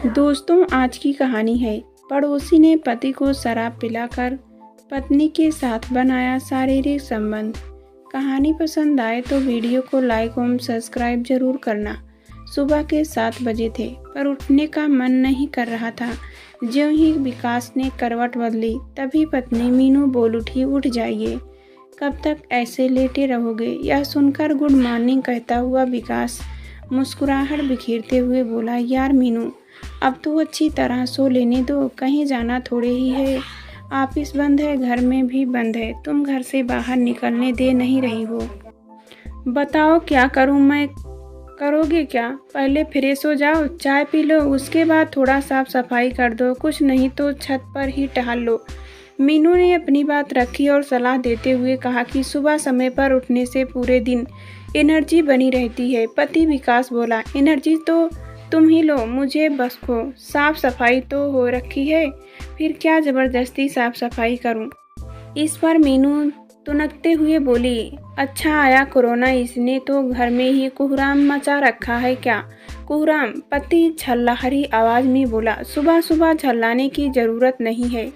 दोस्तों, आज की कहानी है। पड़ोसी ने पति को शराब पिलाकर पत्नी के साथ बनाया शारीरिक संबंध। कहानी पसंद आए तो वीडियो को लाइक और सब्सक्राइब जरूर करना। सुबह के 7 बजे थे, पर उठने का मन नहीं कर रहा था। ज्यों ही विकास ने करवट बदली, तभी पत्नी मीनू बोल उठी, उठ जाइए, कब तक ऐसे लेटे रहोगे। यह सुनकर गुड मॉर्निंग कहता हुआ विकास मुस्कुराहट बिखेरते हुए बोला, यार मीनू, अब तो अच्छी तरह सो लेने दो, कहीं जाना थोड़े ही है। ऑफिस बंद है, घर में भी बंद है, तुम घर से बाहर निकलने दे नहीं रही हो। बताओ क्या करूं मैं। करोगे क्या? पहले फ्रेश हो जाओ, चाय पी लो, उसके बाद थोड़ा साफ सफाई कर दो, कुछ नहीं तो छत पर ही टहल लो। मीनू ने अपनी बात रखी और सलाह देते हुए कहा कि सुबह समय पर उठने से पूरे दिन एनर्जी बनी रहती है। पति विकास बोला, एनर्जी तो तुम ही लो, मुझे बस खो। साफ सफाई तो हो रखी है, फिर क्या जबरदस्ती साफ सफाई करूं। इस पर मीनू तुनकते हुए बोली, अच्छा आया कोरोना, इसने तो घर में ही कोहराम मचा रखा है क्या। कोहराम? पति छल्लाहरी आवाज में बोला, सुबह सुबह झल्लाने की जरूरत नहीं है।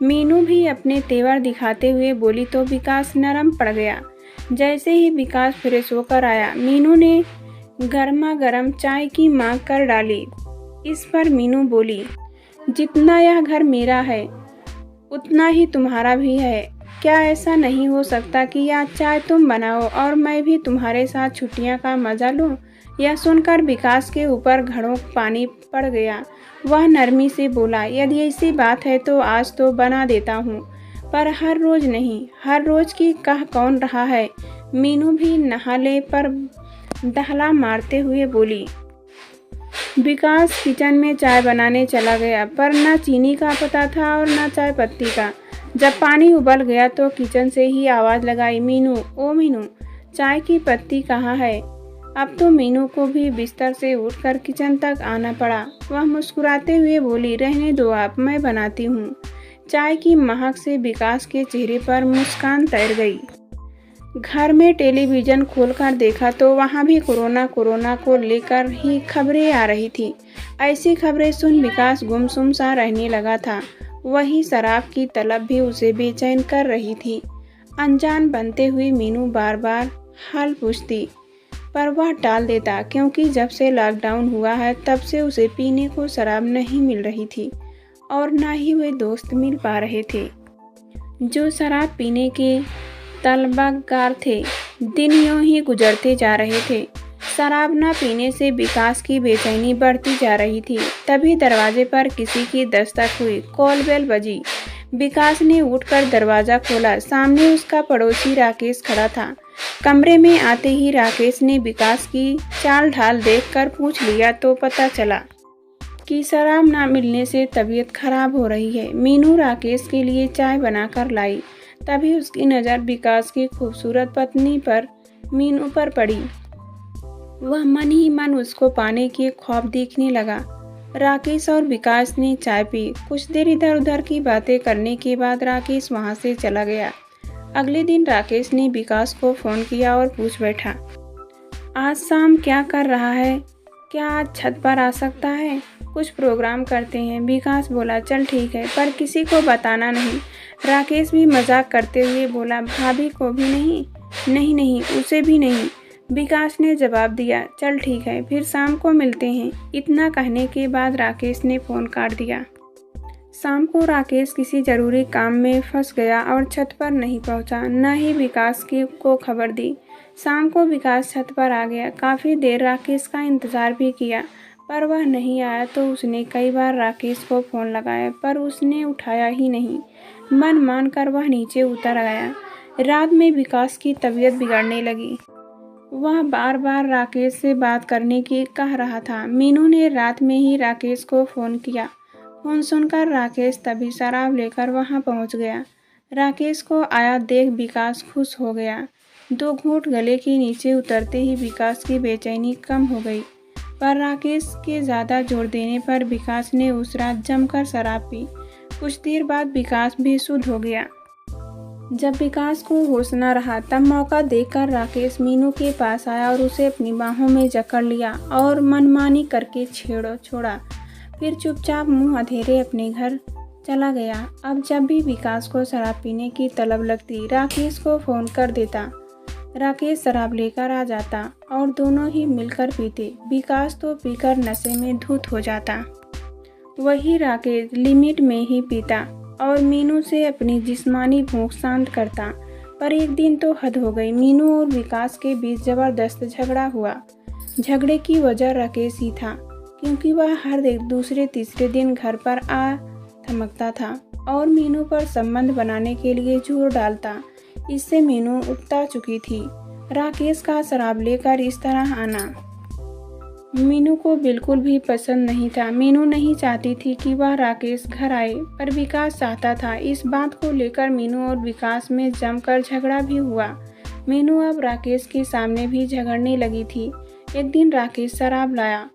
मीनू भी अपने तेवर दिखाते हुए बोली तो विकास नरम पड़ गया। जैसे ही विकास फ्रेश होकर आया, मीनू ने गर्मा गर्म चाय की मांग कर डाली। इस पर मीनू बोली, जितना यह घर मेरा है उतना ही तुम्हारा भी है। क्या ऐसा नहीं हो सकता कि यह चाय तुम बनाओ और मैं भी तुम्हारे साथ छुट्टियां का मजा लूं। यह सुनकर विकास के ऊपर घड़ों पानी पड़ गया। वह नरमी से बोला, यदि ऐसी बात है तो आज तो बना देता हूँ, पर हर रोज नहीं। हर रोज की कह कौन रहा है। मीनू भी नहाले पर दहला मारते हुए बोली। विकास किचन में चाय बनाने चला गया, पर न चीनी का पता था और न चाय पत्ती का। जब पानी उबल गया तो किचन से ही आवाज लगाई, मीनू, ओ मीनू, चाय की पत्ती कहाँ है। अब तो मीनू को भी बिस्तर से उठकर किचन तक आना पड़ा। वह मुस्कुराते हुए बोली, रहने दो आप, मैं बनाती हूँ। चाय की महक से विकास के चेहरे पर मुस्कान तैर गई। घर में टेलीविजन खोलकर देखा तो वहां भी कोरोना को लेकर ही खबरें आ रही थी। ऐसी खबरें सुन विकास गुमसुम सा रहने लगा था। वही शराब की तलब भी उसे बेचैन कर रही थी। अनजान बनते हुए मीनू बार बार हाल पूछती, पर वह टाल देता, क्योंकि जब से लॉकडाउन हुआ है तब से उसे पीने को शराब नहीं मिल रही थी और न ही वे दोस्त मिल पा रहे थे जो शराब पीने के तलबगार थे। दिन यूं ही गुजरते जा रहे थे। शराब न पीने से विकास की बेचैनी बढ़ती जा रही थी। तभी दरवाजे पर किसी की दस्तक हुई। कॉल बेल बजी। विकास ने उठकर दरवाजा खोला। सामने उसका पड़ोसी राकेश खड़ा था। कमरे में आते ही राकेश ने विकास की चाल ढाल देखकर पूछ लिया तो पता चला कि शराब न मिलने से तबीयत खराब हो रही है। मीनू राकेश के लिए चाय बनाकर लाई। तभी उसकी नज़र विकास की खूबसूरत पत्नी पर मीनू पर पड़ी। वह मन ही मन उसको पाने के ख्वाब देखने लगा। राकेश और विकास ने चाय पी। कुछ देर इधर उधर की बातें करने के बाद राकेश वहां से चला गया। अगले दिन राकेश ने विकास को फोन किया और पूछ बैठा, आज शाम क्या कर रहा है, क्या आज छत पर आ सकता है, कुछ प्रोग्राम करते हैं। विकास बोला, चल ठीक है, पर किसी को बताना नहीं। राकेश भी मजाक करते हुए बोला, भाभी को भी नहीं। नहीं, उसे भी नहीं। विकास ने जवाब दिया, चल ठीक है, फिर शाम को मिलते हैं। इतना कहने के बाद राकेश ने फोन काट दिया। शाम को राकेश किसी जरूरी काम में फंस गया और छत पर नहीं पहुंचा, न ही विकास को खबर दी। शाम को विकास छत पर आ गया। काफ़ी देर राकेश का इंतज़ार भी किया, पर वह नहीं आया तो उसने कई बार राकेश को फ़ोन लगाया, पर उसने उठाया ही नहीं। मन मान कर वह नीचे उतर आया। रात में विकास की तबीयत बिगड़ने लगी। वह बार बार राकेश से बात करने की कह रहा था। मीनू ने रात में ही राकेश को फ़ोन किया। फ़ोन सुनकर राकेश तभी शराब लेकर वहां पहुंच गया। राकेश को आया देख विकास खुश हो गया। 2 घूंट गले के नीचे उतरते ही विकास की बेचैनी कम हो गई, पर राकेश के ज़्यादा जोर देने पर विकास ने उस रात जमकर शराब पी। कुछ देर बाद विकास भी शुद्ध हो गया। जब विकास को होश न रहा तब मौका देखकर राकेश मीनू के पास आया और उसे अपनी बाहों में जकड़ लिया और मनमानी करके छोड़ा। फिर चुपचाप मुंह अधेरे अपने घर चला गया। अब जब भी विकास को शराब पीने की तलब लगती, राकेश को फ़ोन कर देता। राकेश शराब लेकर आ जाता और दोनों ही मिलकर पीते। विकास तो पीकर नशे में धुत हो जाता, वही राकेश लिमिट में ही पीता और मीनू से अपनी जिस्मानी भूख शांत करता। पर एक दिन तो हद हो गई। मीनू और विकास के बीच ज़बरदस्त झगड़ा हुआ। झगड़े की वजह राकेश ही था, क्योंकि वह हर दूसरे तीसरे दिन घर पर आ थमकता था और मीनू पर संबंध बनाने के लिए जोर डालता। इससे मीनू उकता चुकी थी। राकेश का शराब लेकर इस तरह आना मीनू को बिल्कुल भी पसंद नहीं था। मीनू नहीं चाहती थी कि वह राकेश घर आए, पर विकास चाहता था। इस बात को लेकर मीनू और विकास में जमकर झगड़ा भी हुआ। मीनू अब राकेश के सामने भी झगड़ने लगी थी। एक दिन राकेश शराब लाया।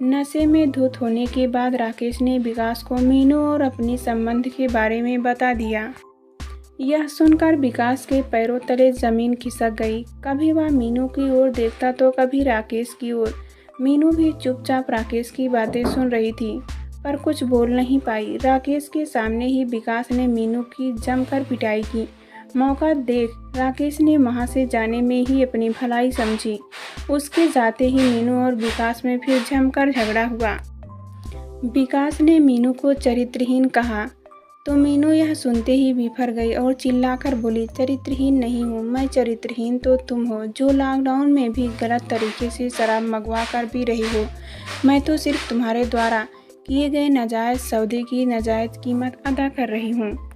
नशे में धुत होने के बाद राकेश ने विकास को मीनू और अपने संबंध के बारे में बता दिया। यह सुनकर विकास के पैरों तले जमीन खिसक गई। कभी वह मीनू की ओर देखता तो कभी राकेश की ओर। मीनू भी चुपचाप राकेश की बातें सुन रही थी, पर कुछ बोल नहीं पाई। राकेश के सामने ही विकास ने मीनू की जमकर पिटाई की। मौका देख राकेश ने वहां से जाने में ही अपनी भलाई समझी। उसके जाते ही मीनू और विकास में फिर जमकर झगड़ा हुआ। विकास ने मीनू को चरित्रहीन कहा तो मीनू यह सुनते ही बिफर गई और चिल्लाकर बोली, चरित्रहीन नहीं हूँ मैं, चरित्रहीन तो तुम हो, जो लॉकडाउन में भी गलत तरीके से शराब मंगवा कर पी रही हो। मैं तो सिर्फ तुम्हारे द्वारा किए गए नाजायज़ सौदे की नाजायज़ कीमत अदा कर रही हूँ।